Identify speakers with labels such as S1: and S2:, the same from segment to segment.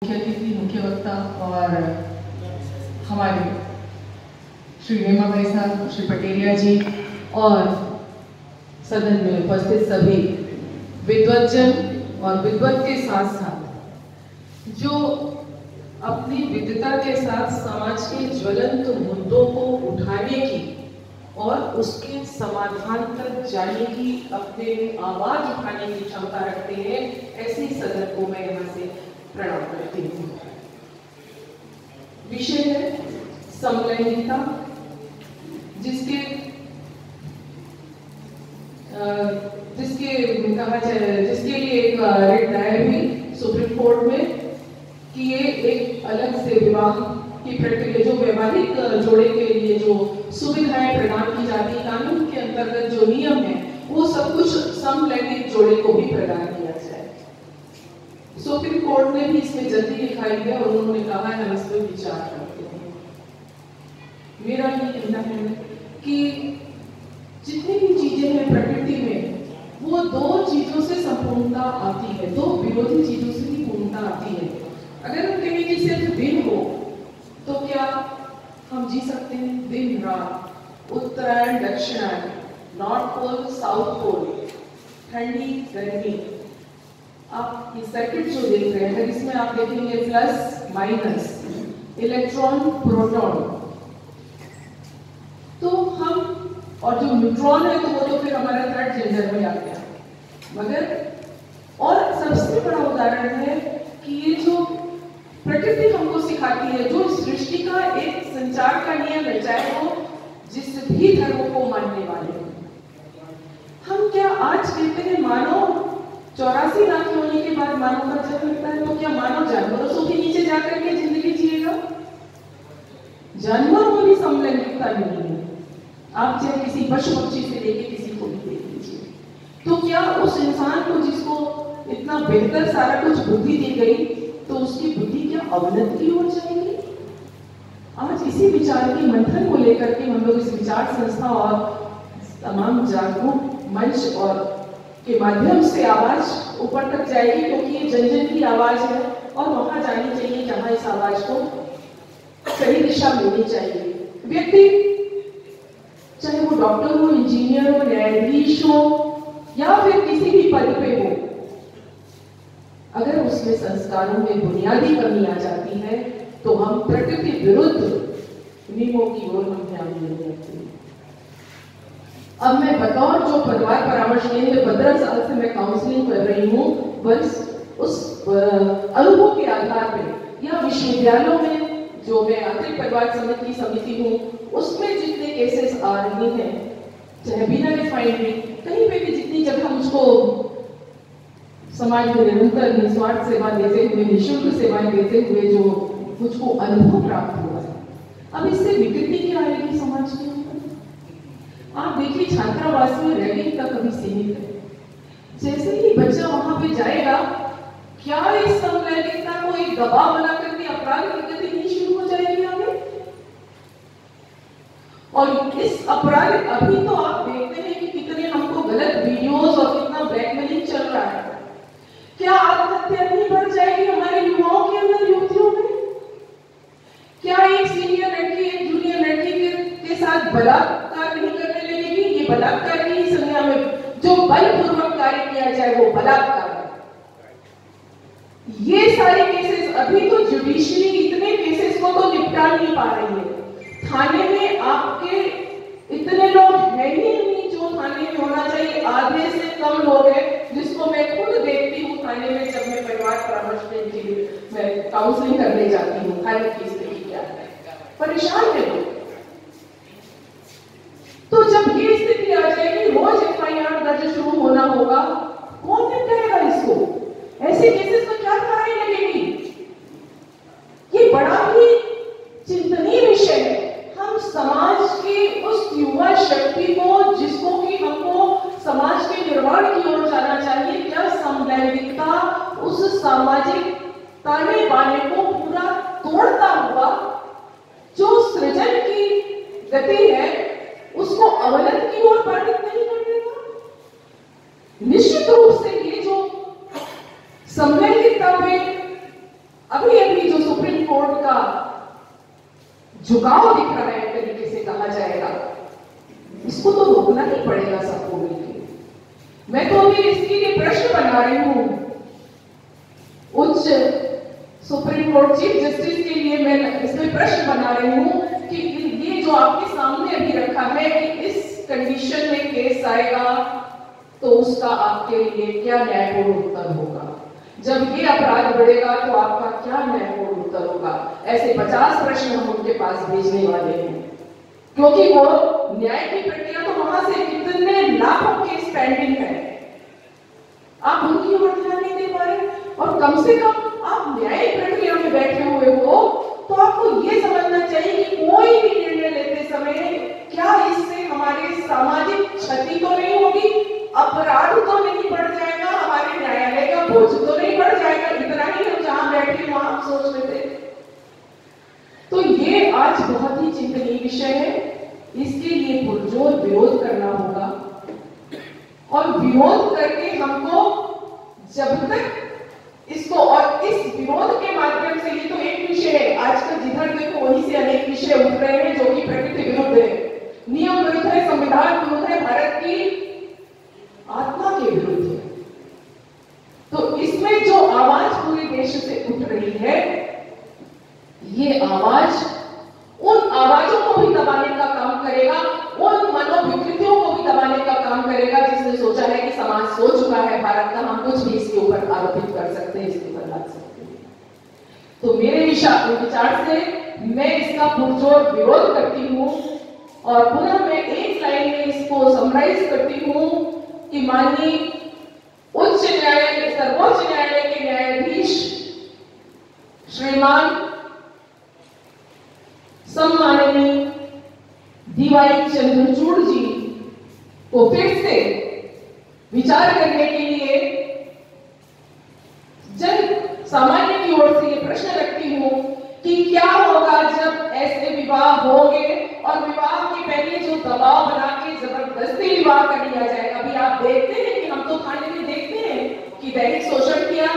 S1: मुख्य अतिथि, मुख्य वक्ता और हमारे श्री हेमा भाई साहब, श्री पटेरिया जी और सदन में उपस्थित सभी विद्वज्जन और विद्वत के साथ साथ जो अपनी विद्वता के साथ समाज के ज्वलंत मुद्दों को उठाने की और उसके समाधान तक जाने की, अपने आवाज उठाने की क्षमता रखते हैं, ऐसे सदन को मैं यहाँ से प्रणाम करती हूँ। विषय है समलैंगिकता, जिसके लिए एक रिट दायर हुई सुप्रीम कोर्ट में कि ये एक अलग से विवाह की प्रक्रिया, जो वैवाहिक जोड़े के लिए जो सुविधाएं प्रदान की जाती है कानून के अंतर्गत जो नियम है, वो सब कुछ समलैंगिक जोड़े को भी प्रदान किया जाए। सुप्रीम कोर्ट ने भी इसमें जल्दी दिखाई है और उन्होंने कहा है हम इस पर विचार करते हैं। मेरा ये कहना है कि जितनी भी चीजें हैं प्रकृति में, वो दो चीजों से संपूर्णता आती है, दो विरोधी चीजों से ही पूर्णता आती है। अगर हम कहें कि सिर्फ दिन हो तो क्या हम जी सकते हैं? दिन रात, उत्तरायण दक्षिणायन, नॉर्थ पोल साउथ पोल, ठंडी गर्मी, आप ये सर्किट जो देख रहे हैं, इसमें आप देखेंगे प्लस माइनस, इलेक्ट्रॉन प्रोटॉन, तो हम, और जो न्यूट्रॉन है तो वो तो फिर हमारा थर्ड जेंडर में आ गया। मगर और सबसे बड़ा उदाहरण है कि ये जो प्रकृति हमको सिखाती है, जो सृष्टि का एक संचार का नियम है, चाहे वो जिस भी धर्म को मानने वाले हैं, हम क्या आज कहते हैं मानव 84 लाख होने के बाद मानव का जन्म होता है, तो क्या मानव जानवरों के नीचे जाकर के जिंदगी जिएगा? जानवरों में भी समलैंगिकता नहीं है। आप चाहे किसी पशु पक्षी से लेके किसी को भी देख लीजिए, तो क्या उस इंसान को जिसको इतना बेहतर सारा कुछ बुद्धि दी गई, तो उसकी बुद्धि क्या अवनत की ओर जाएगी? आज इसी विचार के मंथन को लेकर के हम लोग इस विचार संस्था और तमाम जागरूक मंच और के माध्यम से आवाज ऊपर तक जाएगी, क्योंकि ये जन जन की आवाज है और वहां जानी चाहिए जहां इस आवाज को सही दिशा मिलनी चाहिए। व्यक्ति चाहे वो डॉक्टर हो, इंजीनियर हो, न्यायाधीश हो या फिर किसी भी पद पे हो, अगर उसमें संस्कारों में बुनियादी कमी आ जाती है तो हम प्रकृति विरुद्ध नियमों की ओर हम ध्यान नहीं देते। अब मैं बतौर जो परिवार परामर्श केंद्र 15 साल से मैं काउंसलिंग कर रही हूँ, बस उस अनुभव के आधार पर या विश्वविद्यालयों में जो मैं आंतरिक परिवार समिति की समिति हूँ, उसमें जितने केसेस आ रही हैं, चाहे बिना रिफाइनरी, कहीं पे भी जितनी जगह मुझको समाज में निरंतर निस्वार्थ सेवा देते हुए, निःशुल्क सेवाएं देते हुए जो मुझको अनुभव प्राप्त हुआ है, अब इससे विकृति क्या आएगी समाज के अंदर? आप देखिए, छात्रावास में रैगिंग तक अभी सीमित है। जैसे ही बच्चा वहां पे जाएगा, क्या इस समलैंगिकता को एक दबाव बना करके अपराध की गतिविधि शुरू हो जाएगी आगे? और इस अपराध, अभी तो आप देखते हैं कि कितने हमको गलत वीडियोस और कितना ब्लैकमेलिंग चल रहा है। क्या आत्महत्या नहीं बढ़ जाएगी हमारे युवाओं के अंदर, युवतियों में? क्या एक सीनियर लड़की एक जूनियर लड़की के साथ बलात्कार नहीं करने लगेगी? ये बलात्कार की ही संज्ञा में जो बलपूर्वक कार्य किया जाए वो बलात्कार है। ये सारे केसेस, अभी तो जुडिशरी इतने केसेस को तो निपटा नहीं पा रही है। थाने में आपके इतने लोग हैं ही नहीं जो थाने में होना चाहिए, आधे से कम लोग हैं, जिसको मैं खुद देखती हूँ थाने में जब मैं परिवार परामर्श के लिए मैं काउंसलिंग करने जाती हूँ। हर की स्थिति क्या है, परेशान है लोग। तो जब ये स्थिति आ जाएगी, रोज एफआईआर दर्ज शुरू होना होगा, कौन निपटाएगा इसको? ऐसे केसेस में क्या कार्रवाई लगेगी? ये बड़ा ही चिंतनीय विषय है। हम समाज की उस युवा शक्ति को, जिसको कि हमको समाज के निर्माण की ओर जाना चाहिए, क्या समलैंगिकता उस सामाजिक ताने बाने को पूरा तोड़ता हुआ जो सृजन की गति है उसको अवनत की ओर बाधित नहीं कर देगा? निश्चित रूप से ये जो समलैंगिकता में अभी कोर्ट का झुकाव दिख रहा है, एक तरीके से कहा जाएगा, इसको तो रोकना ही पड़ेगा सबको मिलकर। मैं तो अभी इसके लिए प्रश्न बना रही हूं उच्च सुप्रीम कोर्ट चीफ जस्टिस के लिए, मैं इसमें प्रश्न बना रही हूं कि ये जो आपके सामने अभी रखा है कि इस कंडीशन में केस आएगा तो उसका आपके लिए क्या न्यायपूर्ण उत्तर होगा, जब ये अपराध बढ़ेगा तो आपका क्या न्यायपूर्ण उत्तर होगा। ऐसे 50 प्रश्न हम उनके पास भेजने वाले हैं, क्योंकि वो न्याय की प्रक्रिया तो वहां से कितने लाखों केस पेंडिंग है, आप उनकी ओर ध्यान नहीं दे पा रहे। और कम से कम आप न्यायिक प्रक्रिया में बैठे हुए हो तो आपको ये समझना चाहिए कि कोई भी निर्णय लेते समय क्या इससे हमारे सामाजिक क्षति तो नहीं होगी, अपराध तो नहीं बढ़ जाएगा, हमारे न्यायालय का बोझ तो नहीं बढ़ जाएगा। इतना ही हम जहां बैठे वहां हम सोच लेते। तो ये आज बहुत ही चिंतनीय विषय है, इसके लिए पुरजोर विरोध करना होगा। और विरोध करके हमको जब तक इसको, और इस विरोध के माध्यम से, ये तो एक विषय है, आजकल जिधर देखो वहीं से अनेक विषय उठ रहे हैं जो कि प्रकृति विरुद्ध है, नियम विरुद्ध है, संविधान विरुद्ध है, भारत की आत्मा के विरुद्ध है। तो इसमें जो आवाज पूरे देश से उठ रही है, ये आवाज उन आवाजों को भी दबाने का काम करेगा, उन मनोविकृतियों को भी दबाने का काम करेगा जिसने सोचा है कि समाज सो चुका है भारत का, हम कुछ भी इसके ऊपर आरोपित कर सकते हैं, इसके ऊपर लग सकते हैं। तो मेरे विचार से मैं इसका पुरजोर विरोध करती हूं। और पुनः मैं एक लाइन में इसको समराइज करती हूं कि माननीय उच्च न्यायालय, सर्वोच्च न्यायालय के न्यायाधीश श्रीमान सम्माननीय डीवाई चंद्रचूड़ जी को फिर से विचार करने के लिए जन सामान्य की ओर से ये प्रश्न रखती हूं कि क्या होगा जब ऐसे विवाह होंगे और विवाह के पहले जो दबाव बना के जबरदस्ती विवाह कर लिया जाएगा। अभी आप देखते हैं कि हम तो थाने में देखते हैं कि दैनिक शोषण किया,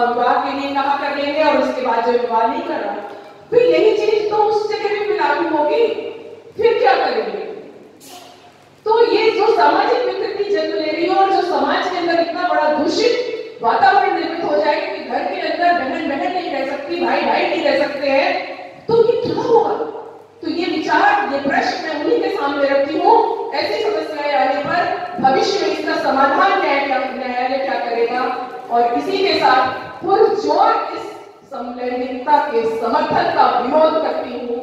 S1: विवाह के लिए कहा कर लेंगे और उसके बाद जो विवाह नहीं कर रहा, फिर यही चीज तो उस जगह पे लागू होगी, फिर क्या करेंगे। तो ये जो सामाजिक विकृति जन्म ले रही है और जो समाज के अंदर इतना बड़ा दूषित वातावरण निर्मित हो जाएगा कि घर के अंदर बहन बहन नहीं रह सकती, भाई भाई नहीं रह सकते हैं, तो ये क्या होगा। तो ये विचार, ये प्रश्न मैं उन्हीं के सामने रखती हूँ। ऐसी समस्याएं आने पर भविष्य में इसका समाधान न्यायालय क्या करेगा। और इसी के साथ पुरजोर इस समलैंगिकता के समर्थन का विरोध करती हूँ।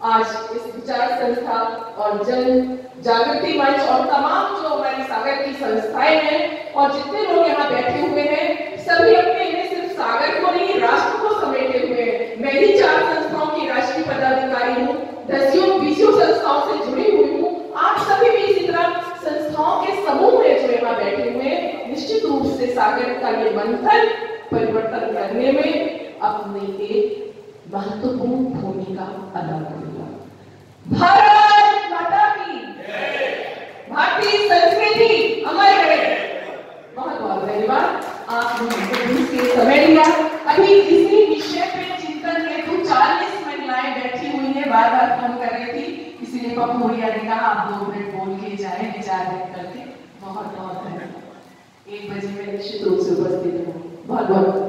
S1: आज इस विचार संस्था और जन जागृति मंच और तमाम जो हमारी सागर की संस्थाएं हैं और जितने लोग यहाँ बैठे हुए हैं, सभी अपने में सिर्फ सागर को नहीं, राष्ट्र को समेटे हुए हैं। मैं ही 4 संस्थाओं की राष्ट्रीय पदाधिकारी हूँ, 10-20 संस्थाओं से जुड़ी हुई हूँ। आप सभी भी इसी तरह संस्थाओं के समूह में जो यहाँ बैठे हुए हैं, निश्चित रूप से सागर का ये मंथन परिवर्तन करने में अपनी एक महत्वपूर्ण भूमिका अदा करेगा। भारत माता की भारतीय संस्कृति अमर रहे। बहुत बहुत धन्यवाद, आपने इसके समय लिया। अभी इसी विषय पे चिंतन हेतु 40 महिलाएं बैठी हुई है, बार बार फोन कर रही थी, इसीलिए पप्पू भैया ने कहा आप 2 मिनट बोल के जाए, विचार व्यक्त करके। बहुत बहुत धन्यवाद। 1 बजे में निश्चित रूप से उपस्थित हूँ। बहुत बहुत